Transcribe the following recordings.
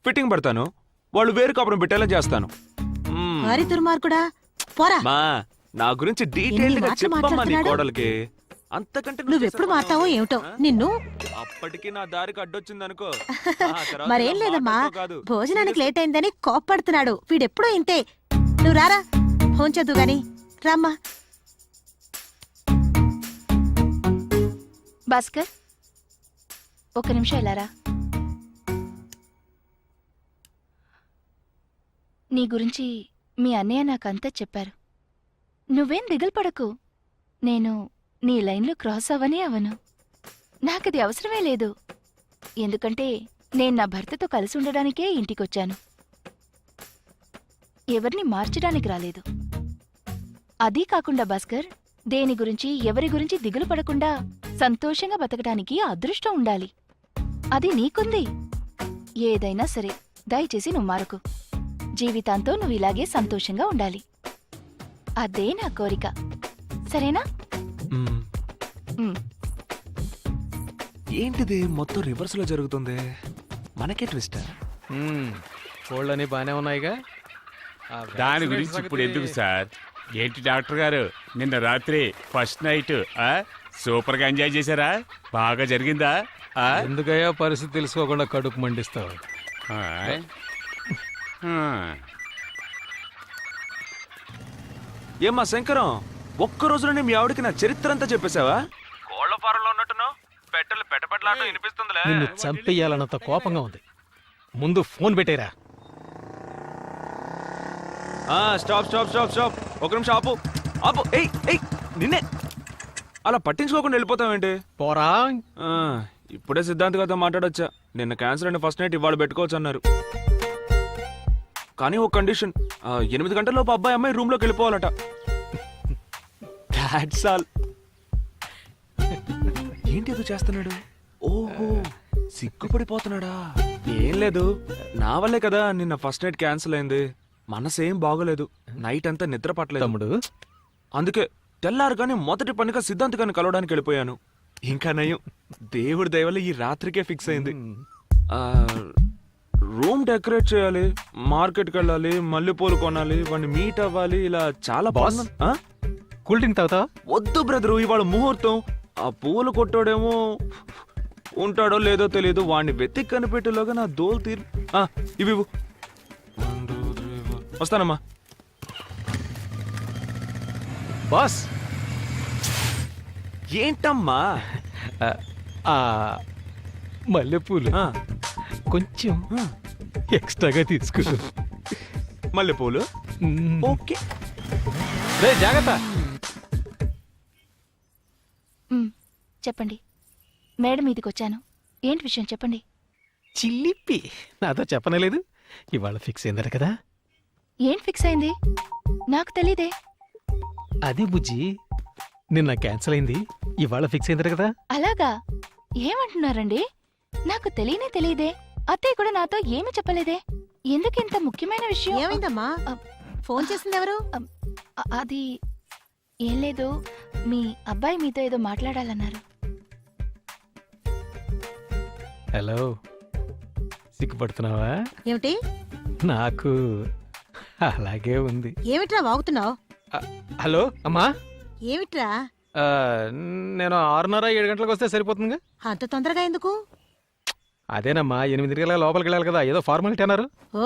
Fitting పెడతాను, వాళ్ళు వేరు కాపురం పెట్టేలా చేస్తాను. హరి దుర్మార్గుడా, పోరా. మా నా గురించి డీటెయిల్డ్ గా మాటలు చెప్పమ్మా నీ మాట్లాడుతున్నాడు? కోడలికి. అంతకంటే నువ్వెప్పుడు మారుతావో ఏమిటో నిన్ను. అప్పటికి నా దారికి అడ్డొచ్చిందనుకో. మరేం లేదమ్మా, భోజనానికి లేట్ అయిందని కోప్పడుతున్నాడు. వీడెప్పుడో ఇంతే. నువ్వు రారా, ఫోన్ చేద్దు గాని. రామ్మా. భాస్కర్, ఒక నిమిషం ఇలారా. నీ గురించి మీ అన్నయ్య నాకంతా చెప్పారు. నువ్వేం దిగులు పడకు. నేను నీ లైన్లో క్రాస్ అవనే అవను. నాకది అవసరమే లేదు. ఎందుకంటే నేను నా భర్తతో కలిసి ఉండడానికే ఇంటికొచ్చాను, ఎవరిని మార్చడానికి రాలేదు. అదీ కాకుండా భాస్కర్, దేని గురించి ఎవరి గురించి దిగులు పడకుండా సంతోషంగా బతకడానికి అదృష్టం ఉండాలి. అది నీకుంది. ఏదైనా సరే దయచేసి నువ్వు మారకు. జీవితాంతో నువ్వు ఇలాగే సంతోషంగా ఉండాలి. అదే నా కోరిక, సరేనా? ఏంటిది మొత్తం రివర్స్ లో జరుగుతుంది? మనకే ట్విస్ట్. కోళ్ళని బానే ఉన్నాయిగా. దాని గురించి ఇప్పుడు ఎందుకు సార్? ఏంటి డాక్టర్ గారు, నిన్న రాత్రి ఫస్ట్ నైట్ సూపర్ గా ఎంజాయ్ చేశారా? బాగా జరిగిందా? ఎందుకయ్యా పరిస్థితి తెలుసుకోకుండా కడుపు మండిస్తావు? ఏమ్మా శంకరం, ఒక్క రోజులోనే మీ ఆవిడకి నా చరిత్ర అంతా చెప్పేశావా? కోళ్ల ఫారంలో ఉన్నట్టున్నావు. పెట్టలు పెట్టబెట్టలాట వినిపిస్తుందిలే. నిన్ను చంపేయాలన్నంత కోపంగా ఉంది. ముందు ఫోన్ పెట్టేరా. స్టాప్ స్టాప్ స్టాప్ స్టాప్, ఒక నిమిషం ఆపు ఆపు. ఏయ్ ఏయ్, నిన్నే అలా పట్టించుకోకుండా వెళ్ళిపోతావేంటి? పోరా. ఇప్పుడే సిద్ధాంత్ గారితో మాట్లాడొచ్చా. నిన్న క్యాన్సర్ అయిన ఫస్ట్ నైట్ ఇవాళ పెట్టుకోవచ్చు అన్నారు. కానీ ఒక కండిషన్, 8 గంటలలోపు అబ్బాయి అమ్మాయి రూమ్ లోకి వెళ్ళిపోవాలట. That's all. ఏంటి ఏదో చేస్తున్నాడు? ఓహో, సిగ్గుపడిపోతున్నాడా? ఏం లేదు, నా వల్లే కదా నిన్న ఫస్ట్ నైట్ క్యాన్సిల్ అయింది. మనసేం బాగోలేదు, నైట్ అంతా నిద్ర పట్టలేదు తమ్ముడు. అందుకే తెల్లారు కానీ మొదటి పనిగా సిద్ధాంత్ గారిని కలవడానికి వెళ్ళిపోయాను. ఇంకా నయం, దేవుడి దయ వల్ల ఈ రాత్రికే ఫిక్స్ అయింది. రూమ్ డెకరేట్ చేయాలి, మార్కెట్కి వెళ్ళాలి, మల్లెపూలు కొనాలి, వాడిని మీట్ అవ్వాలి, ఇలా చాలా బాస్, కూల్ డ్రింక్ తాగుతావా? వద్దు బ్రదరు, ఇవాళ ముహూర్తం. ఆ పూలు కొట్టాడేమో ఉంటాడో లేదో తెలియదు. వాడిని వెతికి కనిపెట్టేలోగా నా దోలు తీరు. ఇవి వస్తానమ్మా. బాస్, ఏంటమ్మా? మల్లెపూలు కొంచెం ఎక్స్ట్రాగా తీసుకో. మల్లెపూలు ఓకే. రే జాగ్రత్త. చెప్పండి. మేడం మీదికొచ్చాను. ఏంటి విషయం చెప్పండి. చిల్లిపి నాతో చెప్పనలేదు. ఇవాళ ఫిక్స్ అయిందట కదా. ఏం ఫిక్స్ అయింది? నాకు తెలీదే. అదే బుజ్జి, నిన్న క్యాన్సిల్ అయింది, ఇవాళ ఫిక్స్ అయిందట కదా. అలాగా? ఏమంటున్నారండి? నాకు తెలియనే తెలియదే. అత్తయ్య కూడా నాతో ఏమీ చెప్పలేదే. ఎందుకింత ముఖ్యమైన విషయం? ఏమైందమ్మా? ఫోన్ చేసింది ఎవరు? అది ఏం లేదు, మీ అబ్బాయి మీతో ఏదో మాట్లాడాలన్నారు. హలో, సిగ్గుపడుతున్నావా? ఏమిటి? నాకు అలాగే ఉంది. ఏమిట్రా వాగుతున్నావు? హలో అమ్మా. ఏమిట్రా? నేను 6:30 7 గంటలకు వస్తే సరిపోతుందిగా. అంత తొందరగా ఎందుకు? అదేనమ్మా, 8 గంటల లోపలికి వెళ్ళాలి కదా, ఏదో ఫార్మాలిటీ అన్నారు. ఓ,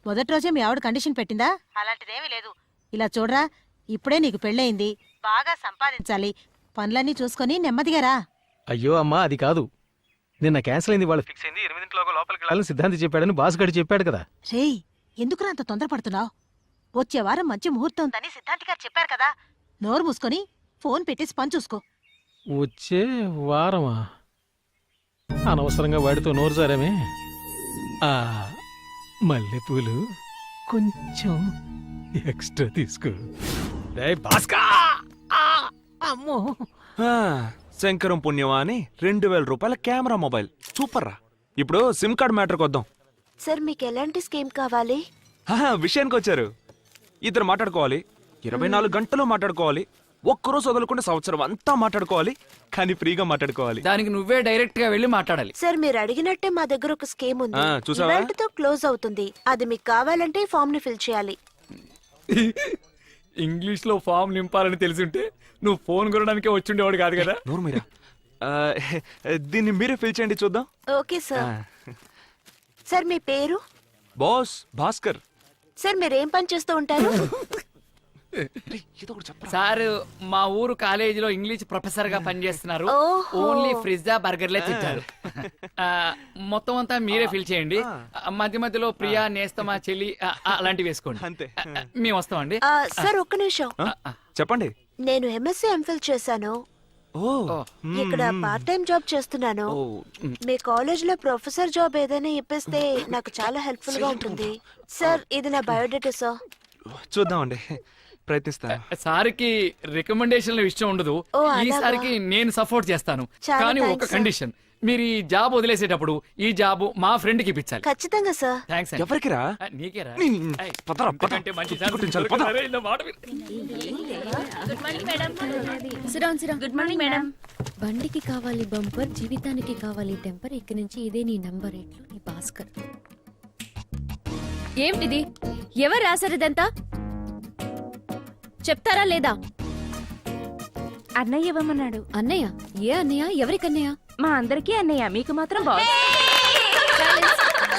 మొదటి రోజే మీ ఆవిడ కండిషన్ పెట్టిందా? అలాంటిదేమీ లేదు. ఇలా చూడరా, ఇప్పుడే నీకు పెళ్ళయింది, బాగా సంపాదించాలి, పనులన్నీ చూసుకొని నెమ్మదిగా రా. అయ్యో అమ్మా, అది కాదు. నిన్న క్యాన్సిల్ అయింది, వాళ్ళు ఫిక్స్ అయింది, 8 గంటలకు లోపలికి వెళ్ళాలని సిద్ధాంతి చెప్పాడని బాస్ గడి చెప్పాడు కదా. రేయ్, ఎందుకురా అంత తొందరపడుతున్నావు? వచ్చే వారం మంచి ముహూర్తం ఉందని సిద్ధాంతి గారు చెప్పారు కదా. నోరు మూసుకొని ఫోన్ పెట్టేసి పని చూసుకో. వచ్చే వారమా? అనవసరంగా వాడితో నోరు జారామే. మల్లెపూలు కొంచెం ఎక్స్ట్రా తీసుకో. అమ్మో, శంకరం పుణ్యమా అని 2000 రూపాయల కెమెరా మొబైల్. సూపర్ రా. ఇప్పుడు సిమ్ కార్డ్ మ్యాటర్కి వద్దాం. సార్, మీకు ఎలాంటి స్కీమ్ కావాలి? విషయానికి వచ్చారు. ఇద్దరు మాట్లాడుకోవాలి, 24 గంటలు మాట్లాడుకోవాలి, ఒక్కరోజు వదలకుండా సంవత్సరం అంతా మాట్లాడుకోవాలి, కానీ ఫ్రీగా మాట్లాడుకోవాలి. దానికి నువ్వే డైరెక్ట్ గా వెళ్ళి మాట్లాడాలి. సార్ మీరు అడిగినట్టే మా దగ్గర ఒక స్కీమ్ ఉంది. ఆ, చూసావా? ఇవాల్టితో క్లోజ్ అవుతుంది. అది మీకు కావాలంటే ఈ ఫామ్ ని ఫిల్ చేయాలి. ఇంగ్లీష్ లో ఫామ్ నింపాలని తెలిసింటే నువ్వు ఫోన్ కొనడానికే వచ్చిండేవాడు కాదు కదా. నోరు మీరా. దీన్ని మీరే ఫిల్ చేయండి చూద్దాం. Okay sir. సార్ మీ పేరు? బాస్ భాస్కర్. సార్ మీరు ఏం పని చేస్తూ ఉంటారు? సార్ మా ఊరు కాలేజీలో ఇంగ్లీష్ ప్రొఫెసర్ గా పనిచేస్తున్నారు. ఓహో. ఓన్లీ ఫ్రిజ్జా బర్గర్లే తింటారు. మొత్తం అంతా మీరే ఫిల్ చేయండి. మధ్య మధ్యలో ప్రియా, నేస్తమా, చెల్లి అలాంటివి వేసుకోండి. అంతే. మేము వస్తామండి. సార్ ఒక్క నిమిషం. చెప్పండి. నేను ఎంఎస్సీ ఎంఫిల్ చేశాను. ఓ ఇక్కడ పార్ట్ టైం జాబ్ చేస్తున్నాను. ఓ, మీ కాలేజ్ లో ప్రొఫెసర్ జాబ్ ఏదైనా ఇప్పిస్తే నాకు చాలా హెల్ప్ఫుల్ గా ఉంటుంది. సార్ ఇది నా బయోడేటా సార్. చూద్దామండి, ప్రయత్నిస్తాను. సార్కి రికమెండేషన్ల విషయం ఉండదు. ఓ, అలాగా? ఈసారికి నేను సపోర్ట్ చేస్తాను. చాలా కానీ థాంక్స్ ఒక సార్. కండిషన్, మీరు ఈ జాబ్ వదిలేసేటప్పుడు ఈ జాబ్ మా ఫ్రెండ్ కి ఇప్పించాలి. ఖచ్చితంగా సార్. థ్యాంక్స్. ఎవరికిరా? నీకేరా? నీ- పదరా, పద. ఇంతకంటే మంచి ఛాన్స్ కొట్టించాలి, పద. దొరకదు. ఇలా మాట విను. Good morning madam. బండికి కావాలి బంపర్, జీవితానికి కావాలి టెంపర్. ఇక్కడి నుంచి ఇదే నీ నంబర్ ఎట్లు నీ భాస్కర్. ఏమిటిది? ఎవరు రాశారు ఇదంతా? చెప్తారా లేదా? అన్నయ్య ఇవ్వమన్నాడు. అన్నయ్య? ఏ అన్నయ్య? ఎవరికన్నయ్య? మా అందరికీ అన్నయ్య, మీకు మాత్రం బాక్స్.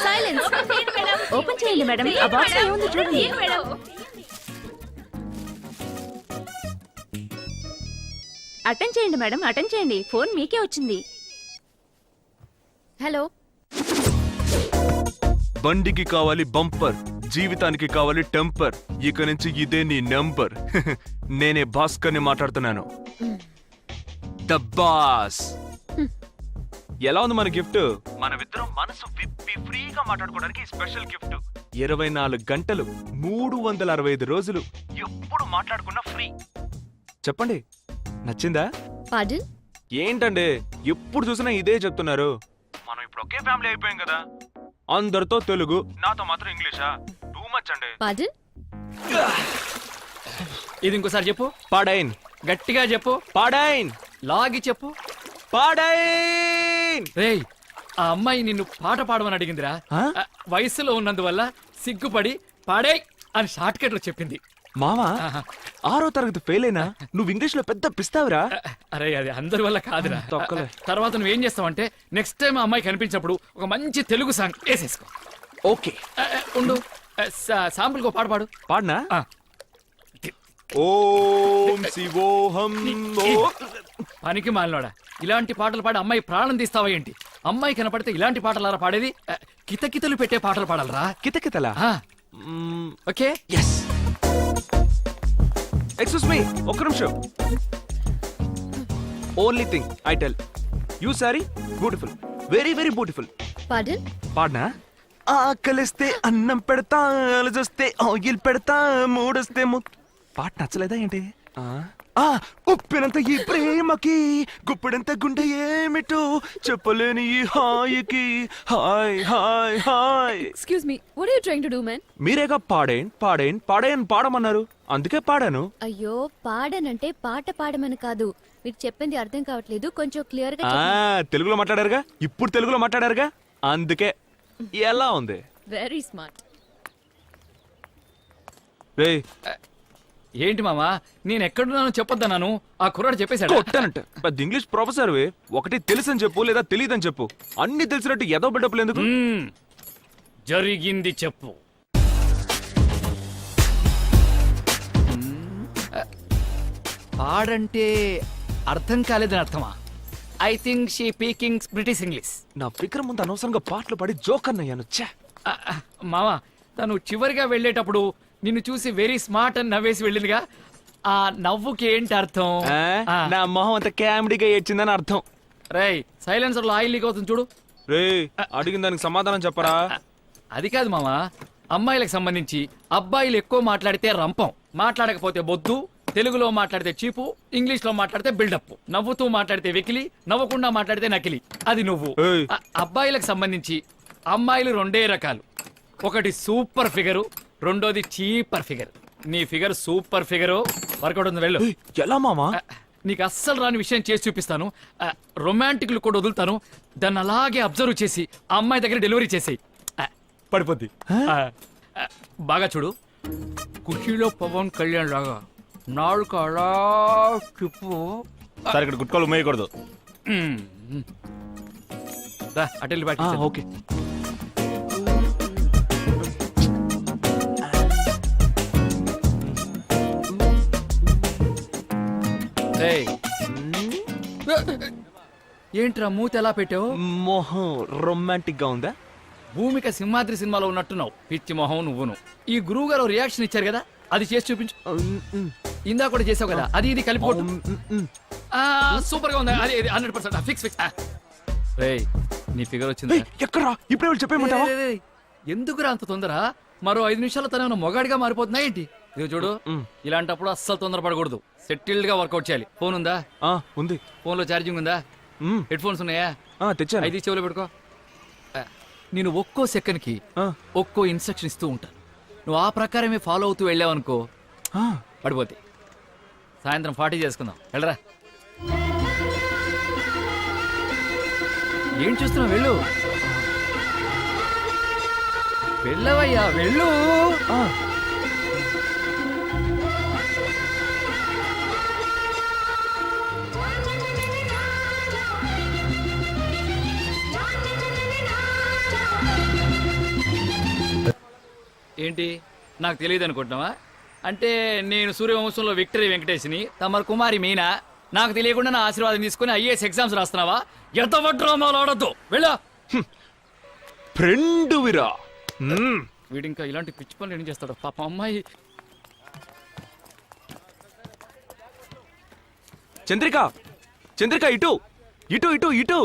సైలెన్స్. ఓపెన్ చేయండి మేడం. ఆ బాక్స్ ఏముంది చూడండి. అటెండ్ చేయండి మేడం, అటెండ్ చేయండి. ఫోన్ మీకే వచ్చింది. హలో. బండికి కావాలి బంపర్, జీవితానికి కావాలి టెంపర్. ఇక నుంచి ఇదే నీ నంబర్. నేనే భాస్కర్ ని మాట్లాడుతున్నాను. The boss. ఎలా ఉంది మన గిఫ్ట్? మనమిద్దరం మనసు విప్పి ఫ్రీగా మాట్లాడుకోవడానికి స్పెషల్ గిఫ్ట్. 24 గంటలు 365 రోజులు ఎప్పుడు మాట్లాడుకున్నా ఫ్రీ. చెప్పండి, నచ్చిందా? పార్డన్? ఏంటండి ఎప్పుడు చూసినా ఇదే చెప్తున్నారు? మనం ఇప్పుడు ఒకే ఫ్యామిలీ అయిపోయాం కదా. అందరితో తెలుగు, నాతో మాత్రం ఇంగ్లీషా? టూ మచ్ అండి. పార్డన్? ఇది ఇంకోసారి చెప్పు. పాడైన్. గట్టిగా చెప్పు. పాడైన్. లాగి చెప్పు. పాడైన్. రేయ్, ఆ అమ్మాయి నిన్ను పాట పాడమని అడిగిందిరా. ఆ? వయసులో ఉన్నందువల్ల సిగ్గుపడి పాడే అని షార్ట్ కట్ లో చెప్పింది. మావా, ఆహా. 6వ తరగతి ఫెయిల్ అయినా నువ్వు ఇంగ్లీష్ లో పెద్ద పిస్తావురా. అరే అది అందరి వల్ల కాదురా. తొక్కలే. తర్వాత నువ్వేం చేస్తావంటే నెక్స్ట్ టైం ఆ అమ్మాయి కనిపించినప్పుడు ఒక మంచి తెలుగు సాంగ్ వేసేసుకో. ఓకే, ఉండు. శాంపుల్ కో పాట పాడు. పాడనా? ఆ. ఓం శివోహం. పనికి మాలినోడా, ఇలాంటి పాటలు పాడి అమ్మాయి ప్రాణం తీస్తావా ఏంటి? అమ్మాయి కనపడితే ఇలాంటి పాటలారా పాడేది? కితకితలు పెట్టే పాటలు పాడాలరా. కితకితలా? ఆ, ఓకే. ఎస్. ఎక్స్క్యూజ్ మీ, ఒక్క నిమిషం. Only thing I tell you, sorry beautiful, very very beautiful. Pardon? పాడనా? ఆకలిస్తే అన్నం పెడతా, అలజొస్తే ఆయిల్ పెడతా, మూడొస్తే పాట నచ్చలేదా ఏంటి? ఉప్పినంత ఈ ప్రేమకి గుప్పిడంత గుండె ఏమిటో చెప్పలేని ఈ హాయికి. Hi hi hi. Excuse me, what are you trying to do man? మీరేగా పాడేన్ పాడేన్ పాడేన్ పాడమన్నారు, అందుకే పాడాను. అయ్యో, పాడనంటే పాట పాడమని కాదు. మీరు చెప్పింది అర్థం కావట్లేదు. కొంచెం క్లియర్ గా చెప్పండి. తెలుగులో మాట్లాడారుగా, ఇప్పుడు తెలుగులో మాట్లాడారుగా, అందుకే. ఎలా ఉంది? Very smart. రేయ్, ఏంటి మామా, నేను ఎక్కడున్నానో చెప్పొద్దన్నాను. ఆ కుర్రాడు చెప్పేశాడు. కొట్టానంట. పెద్ద ఇంగ్లీష్ ప్రొఫెసర్ ఒకటి తెలుసని చెప్పు, లేదా తెలియదని చెప్పు. అన్ని తెలిసినట్టు ఏదో బిడ్డప్పుడు ఎందుకు? జరిగింది చెప్పు. పాడంటే అర్థం కాలేదని అర్థమా? I think she speaking British English. నా ఫిక్ర ముందు అనవసరంగా పాటలు పాడి జోకన్నయ్యాను. ఛే! మామా, తను చివరిగా వెళ్ళేటప్పుడు నిన్ను చూసి వెరీ స్మార్ట్ అని నవ్వేసి వెళ్ళిందిగా, ఆ నవ్వుకి ఏంటి అర్థం? నా మొహం అంత కామెడీగా ఏడ్చిందని అర్థం. రేయ్, సైలెన్సర్ లో ఆయిల్ లీక్ అవుతుంది చూడు. రేయ్, అడిగిన దానికి సమాధానం చెప్పరా? అది కాదు మామా, అమ్మాయిలకు సంబంధించి అబ్బాయిలు ఎక్కువ మాట్లాడితే రంపం, మాట్లాడకపోతే బొద్దు, తెలుగులో మాట్లాడితే చీపు, ఇంగ్లీష్ లో మాట్లాడితే బిల్డప్, నవ్వుతూ మాట్లాడితే వెకిలి, నవ్వకుండా మాట్లాడితే నకిలి. అది నువ్వు. ఏయ్. అబ్బాయిలకు సంబంధించి అమ్మాయిలు 2 రకాలు. ఒకటి సూపర్ ఫిగరు, రెండోది చీపర్ ఫిగర్. నీ ఫిగర్ సూపర్ ఫిగరు, వర్కౌట్ ఉంది వెళ్ళు ఏయ్, ఎలా మామా నీకు అస్సలు రాని విషయం చేసి చూపిస్తాను. రొమాంటిక్లు కూడా వదులుతాను. దాన్ని అలాగే అబ్జర్వ్ చేసి ఆ అమ్మాయి దగ్గర డెలివరీ చేసేయి. పడిపోద్ది. బాగా చూడు, కుషీలో పవన్ కళ్యాణ్ లాగా నాలుగు అలా చెప్పు. సార్ ఇక్కడ గుట్కాలు ఉమ్మేయకూడదు. అటెల్లి ఆ, బాటి. ఓకే ఏంట్రా మూత ఎలా పెట్టావు? మొహం రొమాంటిక్ గా ఉందా? భూమిక సింహాద్రి సినిమాలో ఉన్నట్టున్నావు. పిచ్చి మొహం నువ్వును. ఈ గురువు గారు రియాక్షన్ ఇచ్చారు కదా, అది చేసి చూపించు. ఇందా కూడా చేసావు కదా, అది ఇది కలిపి కొట్టు. సూపర్ గా ఉంది. అది 100% ఫిక్స్ ఫిక్స్. రేయ్, నీ ఫిగర్ వచ్చింది. ఎక్కడా ఇప్పుడే వాళ్ళు చెప్పేయమంటావా? ఎందుకురా అంత తొందర? మరో 5 నిమిషాల్లో తన మొగాడిగా మారిపోతున్నా ఏంటి? ఇది చూడు, ఇలాంటప్పుడు అస్సలు తొందరపడకూడదు. సెటిల్డ్ గా వర్కౌట్ చేయాలి. ఫోన్ ఉందా? ఆ, ఉంది. ఫోన్ లో ఛార్జింగ్ ఉందా? హెడ్ ఫోన్స్ ఉన్నాయా? తెచ్చాను. ఐదు చెవులో పెట్టుకో. నేను ఒక్కో సెకండ్ కి ఆ, ఒక్కో ఇన్స్ట్రక్షన్ ఇస్తూ ఉంటాను. నువ్వు ఆ ప్రకారమే ఫాలో అవుతూ వెళ్ళావనుకో ఆ. పడిపోతే. సాయంత్రం 40 చేసుకుందాం. వెళ్ళరా. ఏం చూస్తున్నావు? వెళ్ళు, వెళ్ళవయ్యా, వెళ్ళు. ఆ. ఏంటి, నాకు తెలియదు అనుకుంటున్నావా? అంటే నేను సూర్యవంశంలో విక్టరీ వెంకటేష్ని, తమరు కుమారి మీనా. నాకు తెలియకుండా నా ఆశీర్వాదం తీసుకుని ఐఏఎస్ ఎగ్జామ్స్ రాస్తున్నావా? ఎంత డ్రామాలు ఆడొద్దు. వెళ్ళా. ఫ్రెండ్ విరా. వీడింకా ఇలాంటి పిచ్చి పనులు ఏం చేస్తాడు పాప. అమ్మాయి చంద్రిక, చంద్రిక, ఇటు ఇటు ఇటు ఇటు.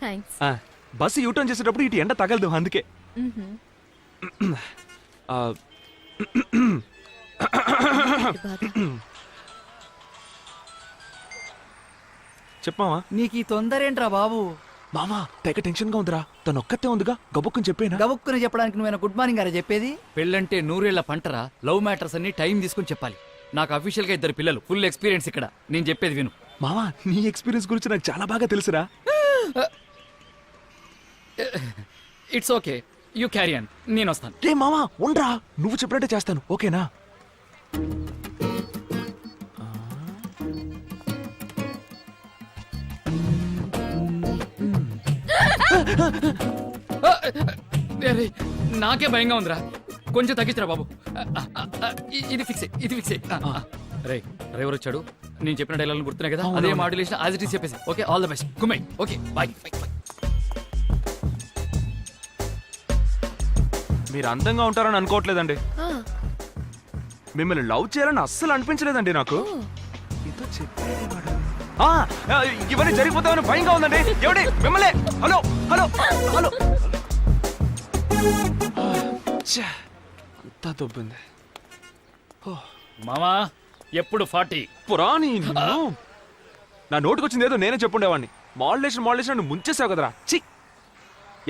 థ్యాంక్స్. బస్సు యూటర్న్ చేసేటప్పుడు ఇటు ఎండ తగలదు, అందుకే. ఆ, చెప్పమావా. నీకు ఈ తొందర ఏంట్రా బాబు? మామా తెగ టెన్షన్ గా ఉందిరా. తను ఒక్కతే ఉందిగా, గబుక్కుని చెప్పేనా? గబుక్కుని చెప్పడానికి నువ్వు గుడ్ మార్నింగ్ గారా చెప్పేది? పెళ్ళంటే 100 ఏళ్ల పంటరా. లవ్ మ్యాటర్స్ అన్ని టైం తీసుకుని చెప్పాలి. నాకు అఫీషియల్ గా 2 పిల్లలు, ఫుల్ ఎక్స్పీరియన్స్ ఇక్కడ. నేను చెప్పేది విను. మామా నీ ఎక్స్పీరియన్స్ గురించి నాకు చాలా బాగా తెలుసురా. It's okay, you carry on. నేను వస్తాను. రే మామా ఉండ్రా, నువ్వు చెప్పినట్టే చేస్తాను, ఓకేనా? అరే, నాకే భయంగా ఉందిరా. కొంచెం తగ్గించరా బాబు. ఇది ఫిక్స్, ఇది ఫిక్స్. రే, డ్రైవర్ వచ్చాడు. నేను చెప్పిన డైలాగ్ గుర్తున్నాయి కదా, అదే మాడ్యులేషన్ యాజ్ ఇట్ ఈస్ చెప్పేసి. Okay, all the best. గుమ్మై. Okay, bye. మీరు అందంగా ఉంటారని అనుకోవట్లేదండి. మిమ్మల్ని లవ్ చేయాలని అస్సలు అనిపించలేదండి నాకు. ఏదో చెప్పేవాడు. ఇవన్నీ జరిగిపోతామని భయంగా ఉందండి. ఎవడి మిమ్మల్ని? Hello hello hello. అంతా దొబ్బింది. మామా ఎప్పుడు 40? పురాణి నా నోటికి వచ్చింది ఏదో నేనే చెప్పుండేవాడిని. మాడ్యులేషన్ మాడ్యులేషన్ నువ్వు ముంచేసావు కదరా. చి,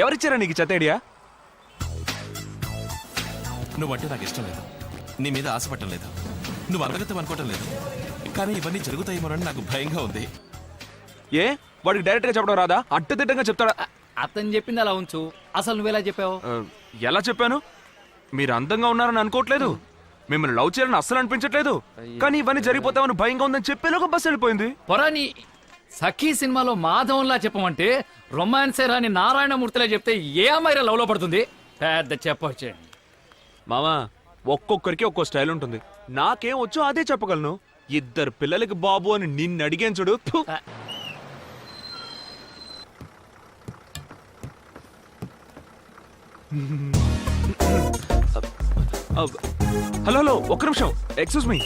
ఎవరిచ్చారా నీకు చెత్త ఐడియా? నువ్వంటే నాకు ఇష్టం లేదు, నీ మీద ఆశపడటం లేదు, నువ్వు అందగతం అనుకోవటం లేదు, కానీ ఇవన్నీ జరుగుతాయేమోనని నాకు భయంగా ఉంది. ఏ వాడికి డైరెక్ట్ గా చెప్పడం రాదా? అడ్డదిడ్డంగా చెప్తాడా? అతను చెప్పింది అలా ఉంచు. అసలు నువ్వెలా చెప్పావు? ఎలా చెప్పాను? మీరు అందంగా ఉన్నారని అనుకోవట్లేదు, మిమ్మల్ని లవ్ చేయాలని అస్సలు అనిపించట్లేదు, కానీ ఇవన్నీ జరిగిపోతామని భయంగా ఉందని చెప్పేలోగా బస్సు వెళ్ళిపోయింది. పొరాని సఖీ సినిమాలో మాధవంలా చెప్పమంటే రొమాన్సే రాని నారాయణమూర్తిలా చెప్తే ఏ అమ్మాయి లవ్ లో పడుతుంది? పెద్ద చెప్పొచ్చేయండి. మామా ఒక్కొక్కరికి ఒక్కో స్టైల్ ఉంటుంది. నాకేం వచ్చో అదే చెప్పగలను. 2 పిల్లలకి బాబు అని నిన్ను అడిగాను చూడు. ఫు. హలో హలో, ఒక్క నిమిషం, ఎక్స్క్యూజ్ మీ.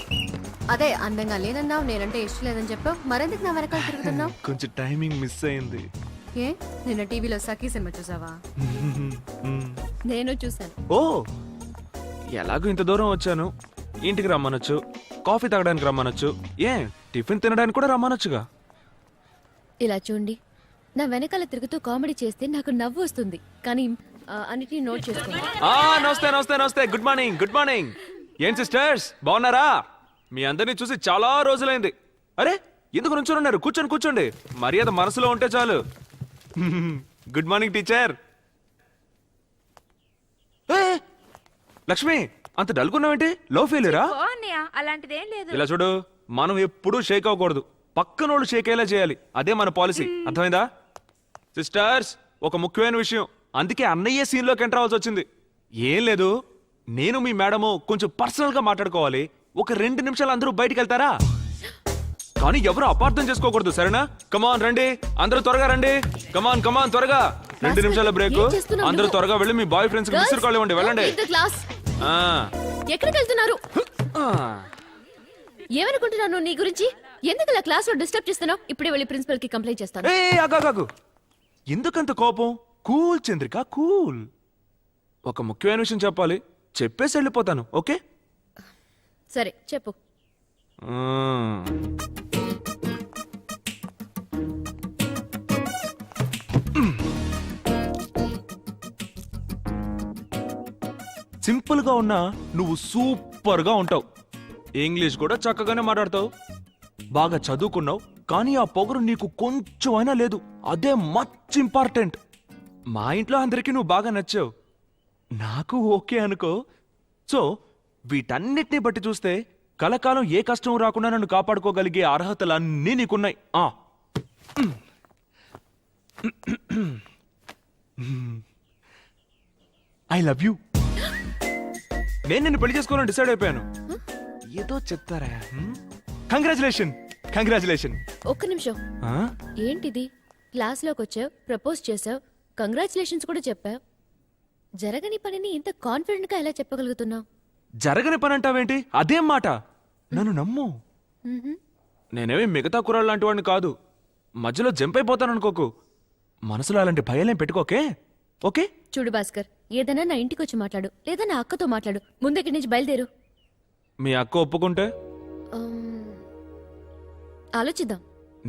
అదే అందంగా లేదన్నావు, నేనంటే ఇష్టం లేదని చెప్పావు, మరెందుకు నా వెనకాల తిరుగుతున్నావు? కొంచెం టైమింగ్ మిస్ అయింది. ఏ, నిన్న టీవీలో సఖీ సినిమా చూసావా? నేను చూసాను. ఓ, ఎలాగో ఇంత దూరం వచ్చాను, ఇంటికి రమ్మనొచ్చు, కాఫీ తాగడానికి రమ్మనొచ్చు, ఏ టిఫిన్ తినడానికి కూడా రమ్మనొచ్చుగా. ఇలా చూడండి, నా వెనకాల తిరుగుతూ కామెడీ చేస్తే నాకు నవ్వు వస్తుంది, కానీ అన్నిటిని నోట్ చేసుకోండి. నమస్తే నమస్తే నమస్తే. Good morning good morning. ఏం సిస్టర్స్ బాగున్నారా? మీ అందరినీ చూసి చాలా రోజులైంది. అరే ఎందుకు నుంచొని ఉన్నారు? కూర్చోండి కూర్చోండి. మర్యాద మనసులో ఉంటే చాలు. Good morning teacher. లక్ష్మి అంత డల్గున్నావేంటి? లో ఫెయిల్యూరా? అలాంటిదేం లేదు. ఇలా చూడు, మనం ఎప్పుడూ షేక్ అవ్వకూడదు, పక్కనోళ్ళు షేక్ అయ్యేలా చేయాలి. అదే మన పాలసీ. అర్థమైందా? సిస్టర్స్ ఒక ముఖ్యమైన విషయం, అందుకే అన్నయ్య సీన్ లోకి ఎంటర్ అవ్వాల్సి వచ్చింది. ఏం లేదు, నేను మీ మేడము కొంచెం పర్సనల్ గా మాట్లాడుకోవాలి. ఒక 2 నిమిషాలు అందరూ బయటికి వెళ్తారా? కానీ ఎవరు అపార్థం చేసుకోకూడదు, సరేనా? కమాన్ రండి, అందరూ త్వరగా రండి. కమాన్ కమాన్ త్వరగా. 2 నిమిషాల బ్రేక్. ఏం చేస్తున్నావు అందరూ నువ్వు? త్వరగా వెళ్ళి మీ బాయ్ ఫ్రెండ్స్ కి మిస్టర్ కాల్ ఇవ్వండి. వెళ్ళండి. క్లాస్ ఆ. ఎక్కడికి వెళ్తున్నారు? ఆ. ఏమనుకుంటున్నాను నీ గురించి? ఎందుకు ఇలా క్లాస్ లో డిస్టర్బ్ చేస్తున్నావు? ఇప్పుడే వెళ్ళి ప్రిన్సిపల్ కి కంప్లైంట్ చేస్తాను. ఆగాగాగు. ఎందుకంత కోపం? Cool Chandrika cool. ఒక ముఖ్యమైన విషయం చెప్పాలి, చెప్పేసి వెళ్ళిపోతాను. ఓకే? సరే చెప్పు. సింపుల్ గా ఉన్నా నువ్వు సూపర్ గా ఉంటావు. ఇంగ్లీష్ కూడా చక్కగానే మాట్లాడతావు. బాగా చదువుకున్నావు, కానీ ఆ పొగరు నీకు కొంచెం అయినా లేదు. అదే మచ్ ఇంపార్టెంట్. మా ఇంట్లో అందరికీ నువ్వు బాగా నచ్చావు, నాకు ఓకే అనుకో. సో వీటన్నిటిని బట్టి చూస్తే కలకాలం ఏ కష్టం రాకుండా నన్ను కాపాడుకోగలిగే అర్హతలన్నీ నీకున్నాయి. I love you. నేను నిన్ను పెళ్లి చేసుకోవాలని డిసైడ్ అయిపోయాను. ఏదో చెప్తారా? Congratulation congratulation. ఒక్క నిమిషం. ఏంటిది? క్లాస్ లోకి వచ్చావు, ప్రపోజ్ చేసావు, కంగ్రాచులేషన్స్ కూడా చెప్పావు. జరగని పనిని ఇంత కాన్ఫిడెంట్ గా ఎలా చెప్పగలుగుతున్నావు? జరగని పని అంటావేంటి? అదేం మాట? నన్ను నమ్ము. నేనేమి మిగతా కుర్రాళ్ళు లాంటి వాడిని కాదు. మధ్యలో జంప్ అయిపోతాను అనుకోకు. మనసులో అలాంటి భయాలేం పెట్టుకోకే. ఓకే? చూడు భాస్కర్, ఏదైనా నా ఇంటికి వచ్చి మాట్లాడు, లేదా నా అక్కతో మాట్లాడు. ముందక్కడి నుంచి బయలుదేరు. మీ అక్క ఒప్పుకుంటే ఆలోచిద్దాం.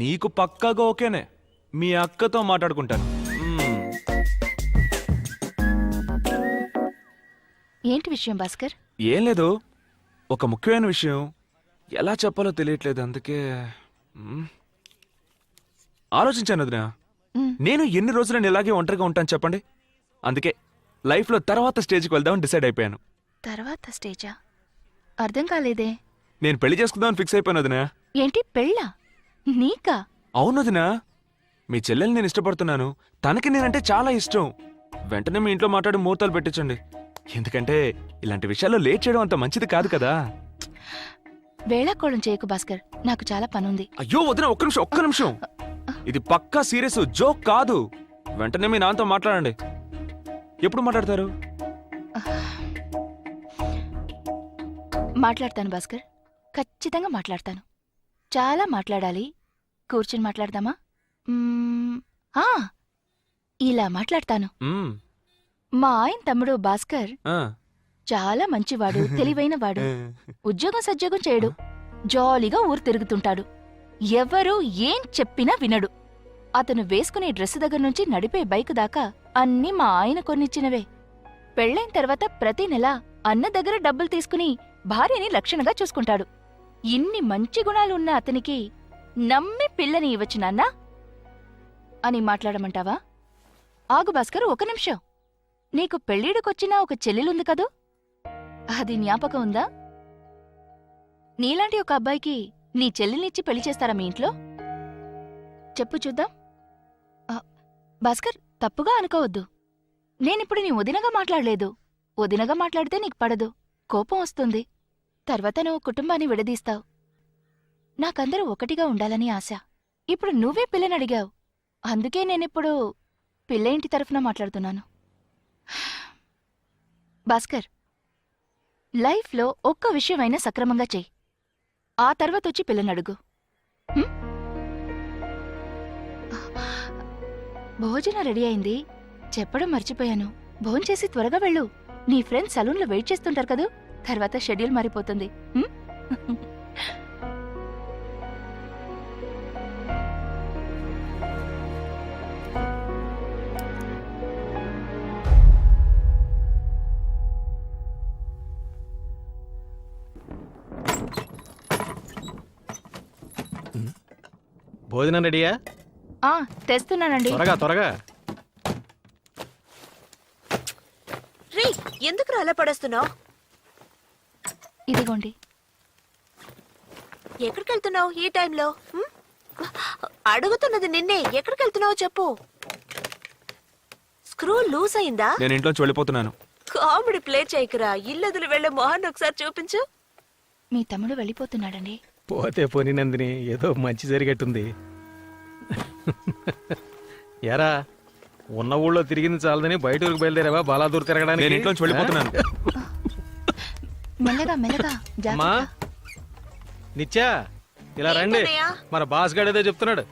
నీకు పక్కాగా ఓకేనే. మీ అక్కతో మాట్లాడుకుంటాను. ఏంటి విషయం భాస్కర్? ఏం లేదు, ఒక ముఖ్యమైన విషయం. ఎలా చెప్పాలో తెలియట్లేదు, అందుకే ఆలోచించాను వదినా. నేను ఎన్ని రోజులు నేను ఇలాగే ఒంటరిగా ఉంటాను చెప్పండి. అందుకే లైఫ్లో తర్వాత స్టేజ్కి వెళ్దామని డిసైడ్ అయిపోయాను. తర్వాత స్టేజా? అర్థం కాలేదే. నేను పెళ్లి చేసుకుందామని ఫిక్స్ అయిపోయాను వదినా. ఏంటి పెళ్ళా? నీకా? అవును వదినా, మీ చెల్లెల్ని నేను ఇష్టపడుతున్నాను. తనకి నేనంటే చాలా ఇష్టం. వెంటనే మీ ఇంట్లో మాట్లాడి ముహూర్తాలు పెట్టించండి. ఎందుకంటే ఇలాంటి విషయాల్లో లేట్ చేయడం అంత మంచిది కాదు కదా. వేళాకోళం చేయకు భాస్కర్, నాకు చాలా పనుంది. అయ్యో వదినా, ఒక్క నిమిషం. ఇది పక్కా సీరియస్, జోక్ కాదు. వెంటనే మీ నాన్నతో మాట్లాడండి. ఎప్పుడు మాట్లాడతారు? మాట్లాడతాను భాస్కర్, ఖచ్చితంగా మాట్లాడతాను. చాలా మాట్లాడాలి. కూర్చుని మాట్లాడదామా? ఇలా మాట్లాడతాను. మా ఆయన తమ్ముడు భాస్కర్ చాలా మంచివాడు, తెలివైన వాడు. ఉద్యోగం సద్యోగం చేయడు, జాలీగా ఊరు తిరుగుతుంటాడు. ఎవరు ఏం చెప్పినా వినడు. అతను వేసుకునే డ్రెస్ దగ్గర నుంచి నడిపే బైక్ దాకా అన్నీ మా ఆయన కొన్నిచ్చినవే. పెళ్ళైన తర్వాత ప్రతి నెల అన్న దగ్గర డబ్బులు తీసుకుని భార్యని లక్షణంగా చూసుకుంటాడు. ఇన్ని మంచి గుణాలున్న అతనికి నమ్మి పిల్లని ఇవ్వచ్చు నాన్నా అని మాట్లాడమంటావా? ఆగు భాస్కర్, ఒక నిమిషం. నీకు పెళ్ళిడికొచ్చిన ఒక చెల్లెలుంది కదూ, అది జ్ఞాపకం ఉందా? నీలాంటి ఒక అబ్బాయికి నీ చెల్లెల్నిచ్చి పెళ్లి చేస్తారా మీ ఇంట్లో? చెప్పు చూద్దాం. భాస్కర్, తప్పుగా అనుకోవద్దు. నేనిప్పుడు నీ వదినగా మాట్లాడలేదు. వదినగా మాట్లాడితే నీకు పడదు, కోపం వస్తుంది. తర్వాత నువ్వు కుటుంబాన్ని విడదీస్తావు. నాకందరూ ఒకటిగా ఉండాలని ఆశ. ఇప్పుడు నువ్వే పిల్లనడిగావు, అందుకే నేనిప్పుడు పిల్ల ఇంటి తరఫున మాట్లాడుతున్నాను. భాస్కర్, లైఫ్లో ఒక్క విషయమైనా సక్రమంగా చెయ్యి, ఆ తర్వాత వచ్చి పిల్లనడుగు. భోజనం రెడీ అయింది, చెప్పడం మర్చిపోయాను. భోంచేసి త్వరగా వెళ్ళు. నీ ఫ్రెండ్స్ సలూన్లో వెయిట్ చేస్తుంటారు కదూ, తర్వాత షెడ్యూల్ మారిపోతుంది. భోజనం రెడీయా? ఆ తెస్తున్నానండి. త్వరగా రే ఎందుకు అలా పడేస్తున్నావు? ఇదిగోండి. ఎక్కడికి వెళ్తున్నావు ఈ టైంలో? అడుగుతున్నది నిన్నే. ఎక్కడికి వెళ్తున్నావు చెప్పు. స్క్రూ లూజ్ అయిందా? నేను ఇంట్లోంచి వెళ్ళిపోతున్నాను. Comedy play చేయకురా. ఇల్లదులు వెళ్లే మొహాన్ని ఒకసారి చూపించు. మీ తమ్ముడు వెళ్ళిపోతున్నాడండి. పోతే పోని నందిని, ఏదో మంచి జరిగేట్టుంది. ఎరా, ఉన్న ఊళ్ళో తిరిగింది చాలదని బయట ఊరికి బయలుదేరావా బాలాదూర్ నేను తిరగడానికి? ఇంట్లోంచి వెళ్ళిపోతున్నాను. మెల్లగా అమ్మా నిత్యా, ఇలా రండి. ఏంటన్నయ్య? మన బాస్ గారు ఏదో చెప్తున్నాడు.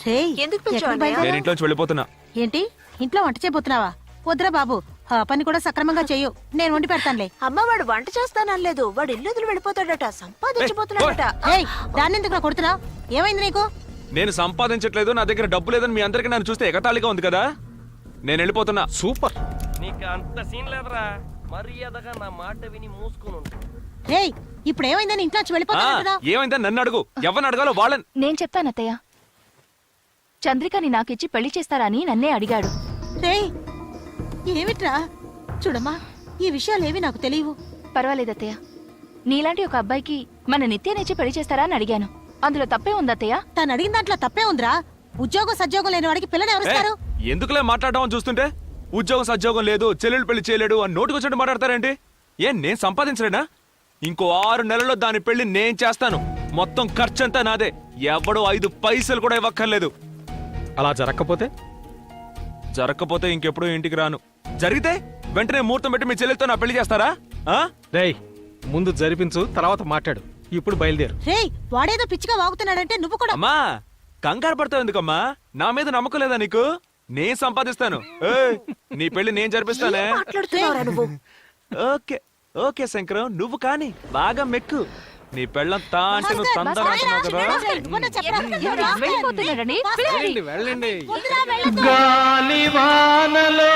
రేయ్, ఎందుకు పిలిచావు ఎక్కడికి అన్నయ్య? బయలుదేరావు? నేను ఇంట్లోంచి వెళ్ళిపోతున్నా. ఏంటి ఇంట్లో వంట చేయబోతున్నావా? వద్దురా బాబు, ఆ పని కూడా సక్రమంగా చెయ్యు. నేను వండి పెడతానులే. అమ్మ వాడు వంట చేస్తానలేదు. వాడు ఇల్లదులు వెళ్ళిపోతాడట, సంపాదించబోతున్నాడట. ఏయ్, దాన్ని ఎందుకు కొడుతున్నావు? ఏమైంది నీకు? నేను సంపాదించట్లేదు, నా దగ్గర డబ్బు లేదని మీ అందరికీ నన్ను చూస్తే ఎగతాళిగా ఉంది కదా. నేను వెళ్ళిపోతున్నా. సూపర్. నీకు అంత సీన్ లేదురా, మర్యాదగా నా మాట విని మూసుకుని ఉండు. రేయ్, ఇప్పుడు ఏమైందని ఇంట్లోంచి వెళ్ళిపోతాను. ఏమైందని నన్ను అడుగు. ఎవరిని అడగాలో వాళ్ళని. నేను చెప్తాను అత్తయ్య. చంద్రికని నాకిచ్చి పెళ్లి చేస్తారని నన్నే అడిగాడు. రేయ్, ఏమిట్రా? చూడమ్మా, ఈ విషయాలేవి నాకు తెలియవు. పర్వాలేదు అత్తయ్య. నీలాంటి ఒక అబ్బాయికి మన నిత్యనిచ్చి పెళ్లి చేస్తారా అని అడిగాను. అందులో తప్పే ఉంది అత్తయ్య. తను అడిగిన దాంట్లో తప్పే ఉందిరా. ఉద్యోగం సద్యోగం లేని వాడికి పిల్లని ఎవరిస్తారు? ఎందుకులే మాట్లాడడం అని చూస్తుంటే ఉద్యోగం సద్యోగం లేదు, చెల్లెలు పెళ్లి చేయలేడు అని నోటుకొచ్చినట్టు మాట్లాడతారేంటి? నేను సంపాదించలేనా? ఇంకో 6 నెలల్లో దాని పెళ్లి నేను చేస్తాను. మొత్తం ఖర్చంతా నాదే. ఎవడో 5 పైసలు కూడా ఇవ్వక్కర్లేదు. అలా జరగకపోతే? జరగకపోతే ఇంకెప్పుడు ఇంటికి రాను. జరిగితే వెంటనే ముహూర్తం పెట్టి మీ చెల్లెలతో నా పెళ్లి చేస్తారా? రేయ్, ముందు జరిపించు, తర్వాత మాట్లాడు. ఇప్పుడు బయలుదేరు. రేయ్, వాడేదో పిచ్చిగా వాగుతున్నాడంటే నువ్వు కూడా. అమ్మా, కంగారు పడతావు ఎందుకమ్మా? నా మీద నమ్మకం లేదా నీకు? నేను సంపాదిస్తాను. ఏయ్, నీ పెళ్లి నేను జరిపిస్తానే. మాట్లాడుతున్నావురా నువ్వు? ఓకే ఓకే శంకరం, నువ్వు కాని బాగా మెక్కు. నీ పెళ్ళం తా అంటే నువ్వు తందనాడుతున్నావు కదా. వెళ్ళిపోతున్నాడని పిలవండి. వెళ్ళండి. గాలివానలో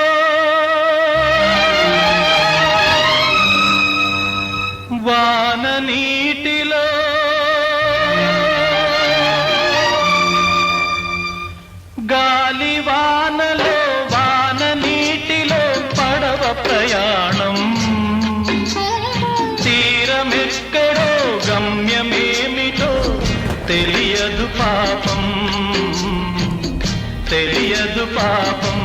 వాన నీటిలో గాలివానలో వాన నీటిలో పడవ ప్రయాణం. తీరమెక్కడో గమ్యమేమిటో తెలియదు పాపం, తెలియదు పాపం.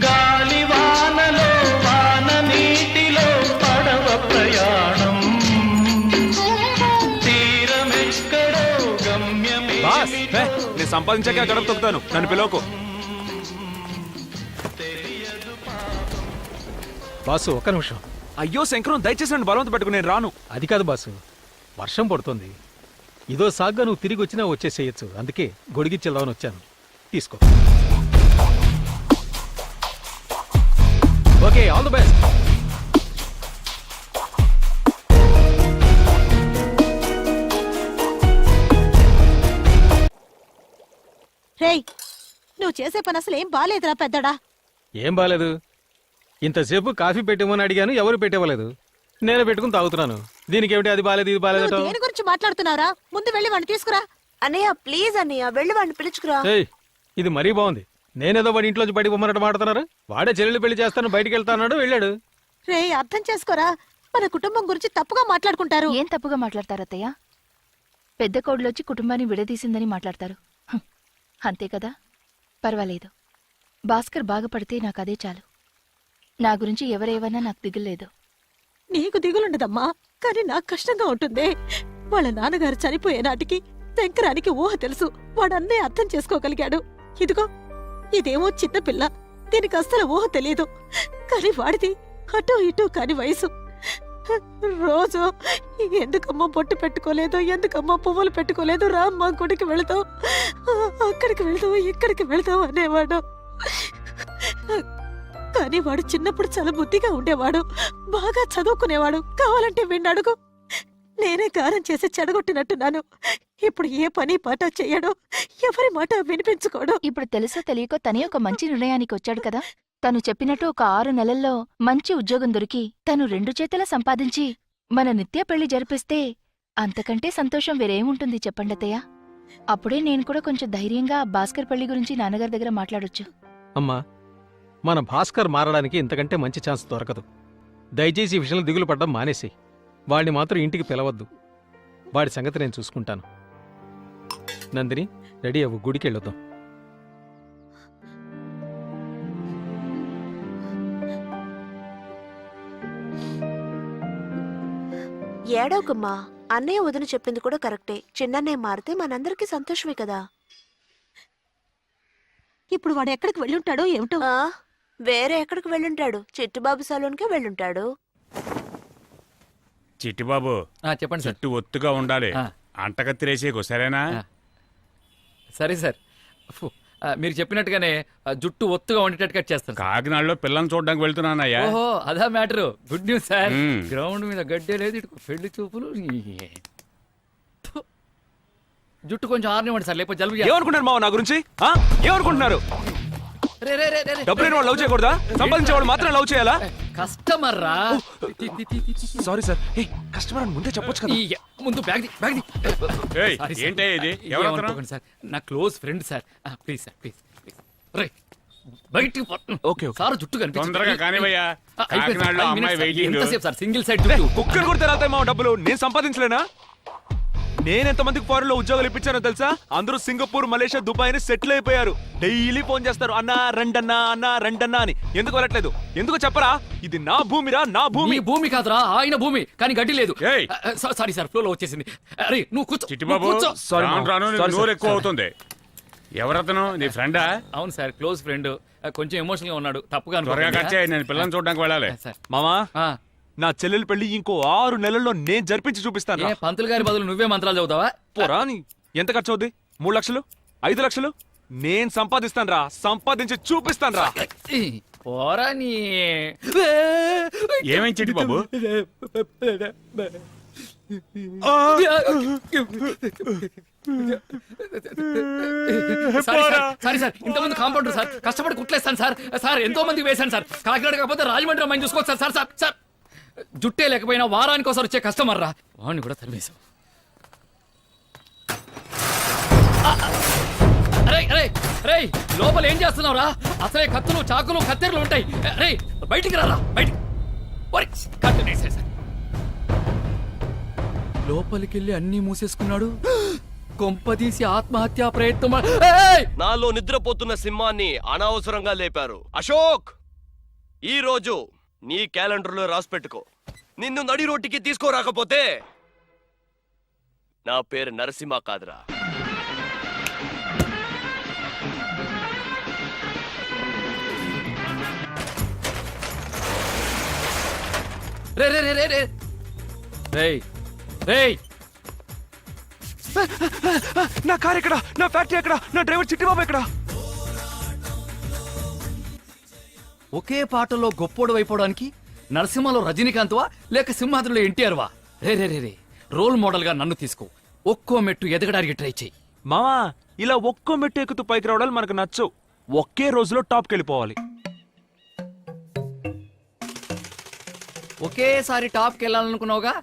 గాలివానలో వాన నీటిలో పడవ ప్రయాణం. తీరమెక్కడో బాస్, గమ్యమేమిటో నేను సంపాదించాక గడప తొక్కుతాను. నన్ను పిలవకు. బాసు, ఒక్క నిమిషం. అయ్యో శంకరం, దయచేసి నన్ను బలవంత పెట్టుకుని నేను రాను. అది కాదు బాసు, వర్షం పడుతుంది. ఇదో సాగ్గా నువ్వు తిరిగి వచ్చినా వచ్చేసేయచ్చు. అందుకే గొడిగిచ్చేద్దామని వచ్చాను. తీసుకో. Okay, all the best. రేయ్, నువ్వు చేసే పని అసలు ఏం బాలేదురా పెద్దడా. ఏం బాలేదు. ఇంతసేపు కాఫీ పెట్టేమని అడిగాను, ఎవరు పెట్టేవ్వలేదు. నేనే పెట్టుకుని తాగుతున్నాను. దీనికేమిటి అది బాలేదు ఇది బాలేదట? నువ్వు దేని గురించి మాట్లాడుతున్నావురా? ముందు వెళ్ళి వాడిని తీసుకురా. అన్నయ్య ప్లీజ్ అన్నయ్య, వెళ్ళి వాడిని పిలుచుకురా. ఏయ్, ఇది మరీ బాగుంది. నేనేదో వాడి ఇంట్లోంచి బయటకు పొమ్మన్నట్టు మాడుతున్నారు. వాడే చెల్లెలు పెళ్లి చేస్తాను బయటికి వెళ్తాన్నాడు, వెళ్ళాడు. రేయ్, అర్థం చేసుకోరా. మన కుటుంబం గురించి తప్పుగా మాట్లాడుకుంటారు. ఏం తప్పుగా మాట్లాడతారు అత్తయ్య? పెద్ద కోడలొచ్చి కుటుంబాన్ని విడదీసిందని మాట్లాడతారు. అంతే కదా. పర్వాలేదు. భాస్కర్ బాగుపడితే నాకు అదే చాలు. నా గురించి ఎవరేవన్నా నాకు దిగులేదు. నీకు దిగులుండదమ్మా, కానీ నాకు కష్టంగా ఉంటుంది. వాళ్ళ నాన్నగారు చనిపోయే నాటికి శంకరానికి ఊహ తెలుసు. వాడన్నే అర్థం చేసుకోగలిగాడు. ఇదిగో, ఇదేమో చిన్న పిల్ల, దీనికి అస్సలు ఊహ తెలియదు. కానీ వాడిది అటూ ఇటూ కాని వయసు. రోజు ఎందుకమ్మా బొట్టు పెట్టుకోలేదు, ఎందుకమ్మా పువ్వులు పెట్టుకోలేదు, రామ్మా గుడికి వెళతావు, అక్కడికి వెళతావు, ఇక్కడికి వెళతావు అనేవాడు. కానీ వాడు చిన్నప్పుడు చాలా బుద్ధిగా ఉండేవాడు, బాగా చదువుకునేవాడు. కావాలంటే వీణ్ణి అడుగు. నేనే గారం చేసి చెడగొట్టినట్టున్నాను. ఇప్పుడు ఏ పని పాట చెయ్యడు, ఎవరి మాట వినిపించుకోడు. ఇప్పుడు తెలుసో తెలియకో తనే ఒక మంచి నిర్ణయానికి వచ్చాడు కదా. తను చెప్పినట్టు ఒక 6 నెలల్లో మంచి ఉద్యోగం దొరికి తను 2 చేతుల సంపాదించి మన నిత్య పెళ్లి జరిపిస్తే అంతకంటే సంతోషం వేరేముంటుంది చెప్పండతయ్య. అప్పుడే నేను కూడా కొంచెం ధైర్యంగా భాస్కర్ పెళ్లి గురించి నాన్నగారి దగ్గర మాట్లాడొచ్చు. అమ్మా, మన భాస్కర్ మారడానికి ఇంతకంటే మంచి ఛాన్స్ దొరకదు. దయచేసి ఈ విషయంలో దిగులు పడ్డం మానేసి వాడిని మాత్రం ఇంటికి పిలవద్దు. వాడి సంగతి నేను చూసుకుంటాను. నందిని, రెడీ అవ్వు, గుడికి వెళ్ళొద్దాం. ఏడవకమ్మా, అన్నయ్య వదిన చెప్పింది కూడా కరెక్టే. చిన్నన్నయ్య మారితే మనందరికీ సంతోషమే కదా. ఇప్పుడు వాడు ఎక్కడికి వెళ్ళుంటాడో ఏమిటో. ఆ, వేరే ఎక్కడికి వెళ్ళుంటాడు? చిట్టుబాబు సలూన్కే వెళ్ళుంటాడు. చిట్టిబాబు, చెప్పండి సార్. చుట్టూ ఒత్తుగా ఉండాలి. ఆ. అంటకత్తిరేసేకు సరేనా? సరే సార్. ఫు, మీరు చెప్పినట్టుగానే జుట్టు ఒత్తుగా ఉండేటట్టు కట్ చేస్తాను. కాకినాడలో పిల్లల్ని చూడడానికి వెళ్తున్నానయ్యా. ఓహో, అదా మ్యాటర్. Good news sir. మ్మ్. గ్రౌండ్ మీద గడ్డే లేదు, ఇటు పెళ్లి చూపులు. థు. జుట్టు కొంచెం ఆరనివ్వండి సార్, లేకపోతే జలుబు చేస్తుంది. ఏమనుకుంటున్నారు మావ నా గురించి? ఆ? ఏమనుకుంటున్నారు? రే, రే, రే, రే, రే. డబ్బులు లేని వాళ్ళు లవ్ చేయకూడదా? సంపాదించే వాళ్ళు మాత్రం లవ్ చేయాలా? కస్టమర్ రా. Sorry sir. కస్టమర్ అని ముందే చెప్పొచ్చు కదా. ఈ ముందు బ్యాగ్ బ్యాగ్ ఏయ్, ఏంటయ్యా ఇది? ఎవరు అతను? సార్, నా close friend sir. Please sir, please. రే, బయటికి ఓకే, ఓకే. సార్ జుట్టు కనిపించదు. తొందరగా కానివయ్యా. కాకినాడలో అమ్మాయి వెయిటింగ్. ఎంతసేపు సార్ సింగిల్ సైడ్ జుట్టు? కుక్కలు కొడితే రాతాయి మా డబ్బులు. నేను సంపాదించలేనా? నేను ఎంతమందికి ఫారెన్ లో ఉద్యోగాలు ఇప్పించానో తెలుసా? అందరూ సింగపూర్, మలేషియా, దుబాయ్ అని సెటిల్ అయిపోయారు. డైలీ ఫోన్ చేస్తారు, అన్నా రండన్నా, అన్నా రండన్నా అని. ఎందుకు వెళ్ళట్లేదు? ఎందుకు చెప్పరా? ఇది నా భూమిరా, నా భూమి. మీ భూమి కాదురా, ఆయన భూమి. కానీ గడ్డి లేదు. ఏయ్. సారీ సార్, ఫ్లో లో వచ్చేసింది. అరే నువ్వు కూర్చో. చిట్టిబాబు, నువ్వు కూర్చో. Sorry, రాను మామ. రాను నీ Sorry, నోరు sir. ఎక్కువ అవుతుంది. ఎవరతను? నీ ఫ్రెండా? అవును సార్, క్లోజ్ ఫ్రెండ్. కొంచెం ఎమోషనల్ గా ఉన్నాడు. తప్పుగా త్వరగా అనుకోకండి. ఖర్చు, నేను పిల్లల్ని చూడడానికి వెళ్ళాలి. సార్. మామా, ఆ, నా చెల్లెల పెళ్లి ఇంకో 6 నెలల్లో నేను జరిపించి చూపిస్తాను. ఏ పంతులు గారి బదులు నువ్వే మంత్రాలు చదువుతావా? పోరాని ఎంత ఖర్చు అవుద్ది? 3 లక్షలు, 5 లక్షలు? నేను సంపాదిస్తాను రా, సంపాదించి చూపిస్తాను రా. పోరా నీ. ఏమేం చిట్టిబాబు? సారీ సార్, ఇంతమంది కాంపౌండర్ సార్, కష్టపడి కుట్లేస్తాను సార్. సార్ ఎంతో మంది వేశాను సార్. కాకినాడ కాకపోతే రాజమండ్రి అమ్మాయిని చూసుకోవచ్చు సార్. సార్ సార్ సార్, జుట్టే లేకపోయినా వారానికి ఒకసారి వచ్చే కస్టమర్ రా. వాడిని కూడా తరివేశాం. అరే అరే రే, లోపల ఏం చేస్తున్నావురా? అసలే కత్తులు, చాకులు, కత్తెరలు ఉంటాయి. రే బయటికి రారా, బయటికి. కత్తి వేసేయ్ సార్. లోపలికి వెళ్ళి అన్నీ మూసేసుకున్నాడు. కొంపదీసి ఆత్మహత్యా ప్రయత్నం. ఏయ్! నాలో నిద్రపోతున్న సింహాన్ని అనవసరంగా లేపారు. అశోక్, ఈ రోజు నీ క్యాలెండర్లో రాసి పెట్టుకో. నిన్ను నడి రోడ్డుకి తీసుకోరాకపోతే నా పేరు నరసింహ కాదురా. రే రే రే రే రే రేయ్ రేయ్, నా కార్ ఎక్కడ? నా ఫ్యాక్టరీ ఎక్కడ? నా డ్రైవర్ చిట్టిబాబు ఎక్కడ? ఒకే పాటలో గొప్పోడు అయిపోవడానికి నరసింహలో రజనీకాంత్వా లేక సింహాద్రిలో ఎన్టీఆర్ వా? రే రే రే రే, రోల్ మోడల్ గా నన్ను తీసుకో. ఒక్కో మెట్టు ఎదగడానికి ట్రై చెయ్యి. మామా, ఇలా ఒక్కో మెట్టు ఎక్కుతూ పైకి రావడాలు మనకు నచ్చవు. ఒకే రోజులో టాప్కి వెళ్ళిపోవాలి. ఒకేసారి టాప్కి వెళ్ళాలనుకున్నావుగా,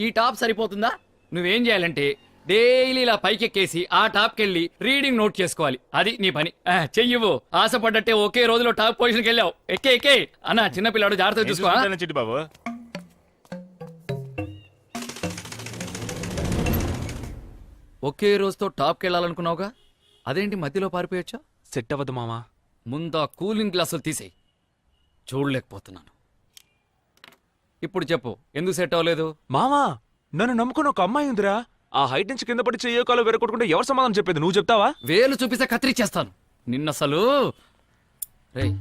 ఈ టాప్ సరిపోతుందా? నువ్వేం చేయాలంటే డైలీ ఇలా పైకెక్కేసి ఆ టాప్కి వెళ్ళి రీడింగ్ నోట్ చేసుకోవాలి. అది నీ పని. చెయ్యవు. ఆశపడ్డట్టే ఒకే రోజులో టాప్ పొజిషన్కి వెళ్ళావు. ఎక్కే ఎక్కే అన్న, చిన్నపిల్లాడు జాగ్రత్తగా చూసుకో. చిట్టిబాబు, ఒకే రోజుతో టాప్కి వెళ్ళాలనుకున్నావుగా, అదేంటి మధ్యలో పారిపోయొచ్చా? సెట్ అవ్వదు మామా. ముందు ఆ కూలింగ్ గ్లాసులు తీసేయి. చూడలేకపోతున్నాను. ఇప్పుడు చెప్పు, ఎందుకు సెట్ అవ్వలేదు? మామా, నన్ను నమ్ముకుని ఒక అమ్మాయి ఉందిరా. ఆ హైట్ నుంచి కింద పడి చెయ్యో కాలో వెరకొట్టుకుంటే ఎవరు సమాధానం చెప్పేది? నువ్వు చెప్తావా? వేలు చూపిస్తే కత్తిరిచ్చేస్తాను నిన్నసలు. రేయ్,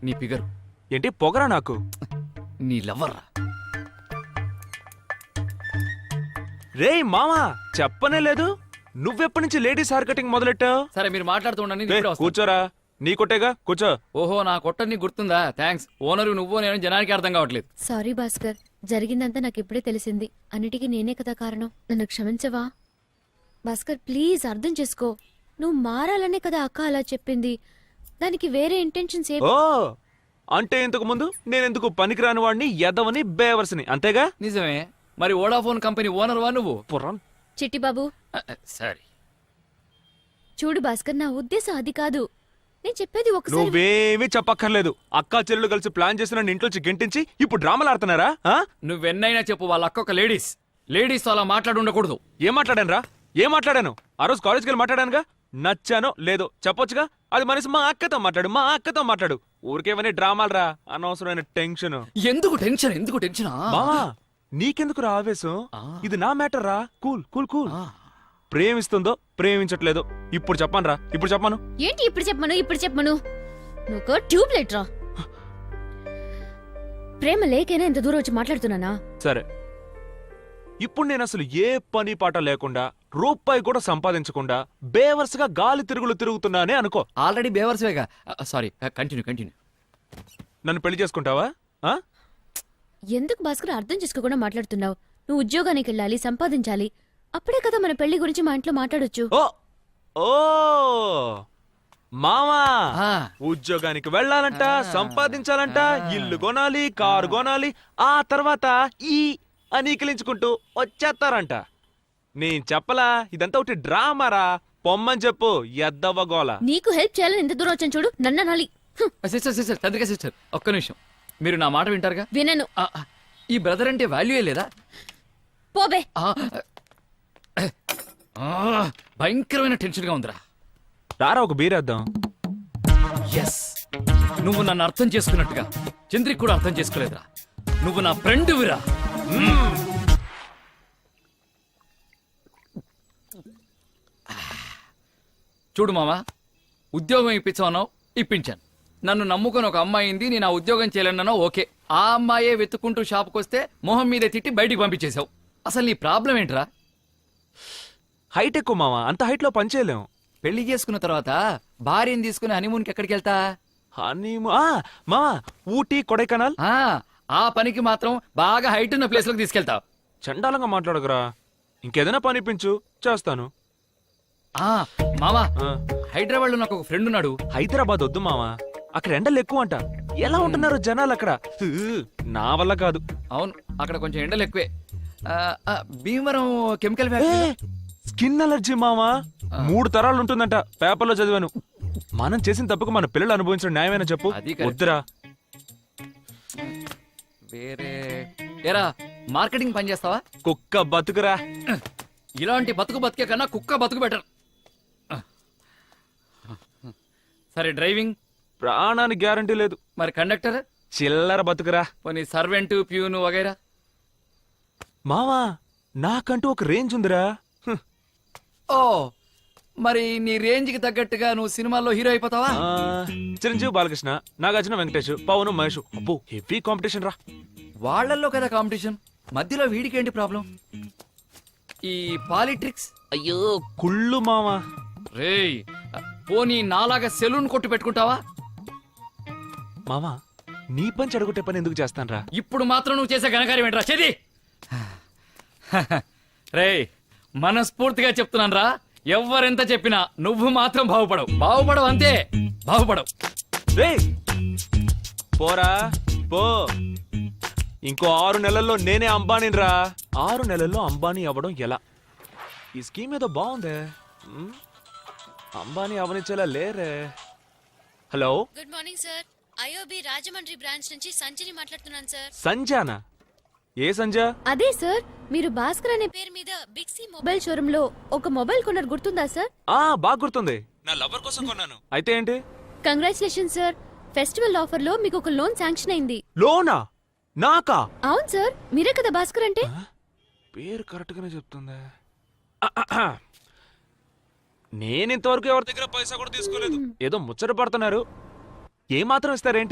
నీ ఫిగరు ఏంటి పొగరా నాకు? నీ లవ్వర్రా. రేయ్ మామా, చెప్పనే లేదు. నువ్వెప్పటి నుంచి లేడీస్ హెయిర్ కటింగ్ మొదలెట్టావు? సరే మీరు మాట్లాడుతూ ఉండండి, నేను రేయ్, ఇప్పుడే వస్తాను. కూర్చోరా. నీ కొట్టేగా, కూర్చో. ఓహో, నా కొట్ట నీకు గుర్తుందా? థ్యాంక్స్. ఓనరు నువ్వు, నేను జనానికి అర్థం కావట్లేదు. సారీ భాస్కర్, జరిగిందంతా నాకు ఇప్పుడే తెలిసింది. అన్నిటికీ నేనే కదా కారణం. నన్ను క్షమించవా? భాస్కర్ ప్లీజ్ అర్థం చేసుకో. నువ్వు మారాలనే కదా అక్క అలా చెప్పింది. దానికి వేరే ఇంటెన్షన్స్ ఓ, అంటే ఇంతకు ముందు నేనెందుకు పనికిరాని వాడిని, ఎదవని, బేవర్స్ని, అంతేగా? నిజమే. మరి వోడాఫోన్ కంపెనీ ఓనర్ వా నువ్వు? పుర్రం. చిట్టిబాబు, సరే. చూడు భాస్కర్, నా ఉద్దేశం అది కాదు. నేను చెప్పేది ఒకసారి నువ్వేమీ చెప్పక్కర్లేదు. అక్కా చెల్లెలు కలిసి ప్లాన్ చేసి నన్ను ఇంట్లోంచి గెంటించి ఇప్పుడు డ్రామాలు ఆడుతున్నారా? ఆ? నువ్వెన్నైనా చెప్పు, వాళ్ళ అక్క ఒక లేడీస్ అలా మాట్లాడి ఉండకూడదు. ఏం మాట్లాడాను రా? ఏం మాట్లాడాను? ఆ రోజు కాలేజ్కి వెళ్ళి మాట్లాడానుగా. నచ్చానో లేదో చెప్పొచ్చుగా. అది మనిషి మా అక్కతో మాట్లాడు. ఊరికేమని డ్రామాలు రా, అనవసరమైన టెన్షన్. ఎందుకు టెన్షన్? మామా నీకెందుకు రా ఆవేశం? ఇది నా మ్యాటర్ రా. Cool cool cool. ప్రేమిస్తుందో ప్రేమించట్లేదో ఇప్పుడు చెప్పను. ఏంటి ఇప్పుడు చెప్పమను? నువ్వు ట్యూబ్ లైట్ రా. ప్రేమ లేకైనా ఇంత దూరం వచ్చి మాట్లాడుతున్నానా? సరే, ఇప్పుడు నేను అసలు ఏ పని పాట లేకుండా రూపాయి కూడా సంపాదించకుండా బేవర్స్గా గాలి తిరుగుతున్నానే అనుకో. ఆల్రెడీ బేవర్స్వేగా. Sorry, continue. నన్ను పెళ్లి చేసుకుంటావా? ఆ? ఎందుకు భాస్కర్ అర్థం చేసుకోకుండా మాట్లాడుతున్నావు? నువ్వు ఉద్యోగానికి వెళ్ళాలి, సంపాదించాలి. అప్పుడే కదా మన పెళ్లి గురించి మా ఇంట్లో మాట్లాడొచ్చు. ఓ మామా, ఆ. ఉద్యోగానికి వెళ్ళాలంట, సంపాదించాలంట, ఇల్లు కొనాలి, కారు కొనాలి, ఆ తర్వాత అనీకిలించుకుంటూ వచ్చేస్తారంట. నేను చెప్పలా, ఇదంతా ఒకటి డ్రామారా. పొమ్మని చెప్పు, ఎద్దవ్వగోల. నీకు హెల్ప్ చేయాలని ఎంత దూరం వచ్చాను చూడు, నన్ను అనాలి. సిస్టర్ చంద్రిక సిస్టర్, ఒక్క నిమిషం. మీరు నా మాట వింటారుగా? వినను. ఈ బ్రదర్ అంటే వాల్యూయే లేదా? పోబే. భయంకరమైన టెన్షన్ గా ఉందిరా. రారా ఒక బీరేద్దాం. ఎస్, నువ్వు నన్ను అర్థం చేసుకున్నట్టుగా చంద్రిక కూడా అర్థం చేసుకోలేదురా. నువ్వు నా ఫ్రెండ్ విరా. చూడు మామా, ఉద్యోగం ఇప్పించావు, ఇప్పించాను. నన్ను నమ్ముకొని ఒక అమ్మాయింది, నేను ఆ ఉద్యోగం చేయలేనో ఓకే. ఆ అమ్మాయే వెతుక్కుంటూ షాప్కి వస్తే మొహం మీద తిట్టి బయటికి పంపించేశావు. అసలు నీ ప్రాబ్లం ఏంట్రా? హైట్ ఎక్కువ మావా, అంత హైట్ లో పనిచేయలేం. పెళ్లి చేసుకున్న తర్వాత భార్యని తీసుకుని హనీమూన్కి ఎక్కడికి వెళ్తా? మావా, ఊటీ కొడైకెనాల్. ఆ పనికి మాత్రం బాగా హైట్ ఉన్న ప్లేస్ లోకి తీసుకెళ్తావు. చండాలంగా మాట్లాడకురా. ఇంకేదైనా పని ఇప్పించు, చేస్తాను. మామా, ఆ, హైదరాబాద్ లో నాకు ఒక ఫ్రెండ్ ఉన్నాడు. హైదరాబాద్ వద్దు మావా, అక్కడ ఎండలు ఎక్కువ అంట. ఎలా ఉంటున్నారు జనాలు అక్కడ? నా వల్ల కాదు. అవును, అక్కడ కొంచెం ఎండలు ఎక్కువే. Bhimavaram chemical factory. Skin allergy మావా, 3 తరాలు ఉంటుందంట. పేపర్లో చదివాను. మనం చేసిన తప్పుకు మన పిల్లలు అనుభవించడం న్యాయమేనా చెప్పు? అది కరెక్ట్. వద్దురా. వేరే ఏరా, మార్కెటింగ్ పని చేస్తావా? కుక్క బతుకురా. ఇలాంటి బతికే కన్నా కుక్క బతుకు బెటర్. సరే, డ్రైవింగ్? ప్రాణానికి గ్యారంటీ లేదు. మరి కండక్టర్? చిల్లర బతుకురా. పోనీ సర్వెంట్, ప్యూను వగైరా? మావా, నాకంటూ ఒక రేంజ్ ఉందిరా. ఓ, మరి నీ రేంజ్ కి తగ్గట్టుగా నువ్వు సినిమాల్లో హీరో అయిపోతావా? చిరంజీవి, బాలకృష్ణ, నాగార్జున, వెంకటేష్, పవన్, మహేష్. అబ్బో, హెవీ కాంపిటీషన్ రా. వాళ్ళల్లో కదా కాంపిటీషన్, మధ్యలో వీడికేంటి ప్రాబ్లం? ఈ పాలిట్రిక్స్? అయ్యో కుళ్ళు మావా. రేయ్, పోనీ నాలాగా సెలూన్ కొట్టు పెట్టుకుంటావా? మావా, నీ పని చెడగొట్టే పని ఎందుకు చేస్తానరా? ఇప్పుడు మాత్రం నువ్వు చేసే ఘనకార్యం ఏంట్రా? చెది రేయ్, మనస్ఫూర్తిగా చెప్తున్నాను రా, ఎవ్వరెంత చెప్పినా నువ్వు మాత్రం బాగుపడవు అంతే. బాగుపడవు. రేయ్, పోరా పో. ఇంకో 6 నెలల్లో నేనే అంబానీని రా. 6 నెలల్లో అంబానీ అవ్వడం ఎలా? ఈ స్కీమ్ ఏదో బాగుందే. అంబానీ అవనిచ్చేలా లేరే. Hello, good morning sir. IOB Rajahmundry branch నుంచి సంజయ్ మాట్లాడుతున్నాను సార్. సంజానా? ఏ సంజా? అదే సార్, మీరు భాస్కర్ అనే పేరు మీద బిగ్ సి మొబైల్ షోరూమ్ లో ఒక మొబైల్ కొన్నారు, గుర్తుందా సార్? బాగా గుర్తుంది. నా లవర్ కోసం కొన్నాను. అయితే ఏంటి? కంగ్రాచులేషన్ సార్, ఫెస్టివల్ ఆఫర్ లో మీకు ఒక లోన్ శాంక్షన్ అయింది. లోనా? నాకా? అవును సార్, మీరే కదా భాస్కర్ అంటే. పేరు కరెక్ట్ గానే చెప్తుందా? నేనింతవరకు ఎవరి దగ్గర పైసా కూడా తీసుకోలేదు. ఏదో ముచ్చట పడుతున్నారు. ఏమాత్రం ఇస్తారేంటి?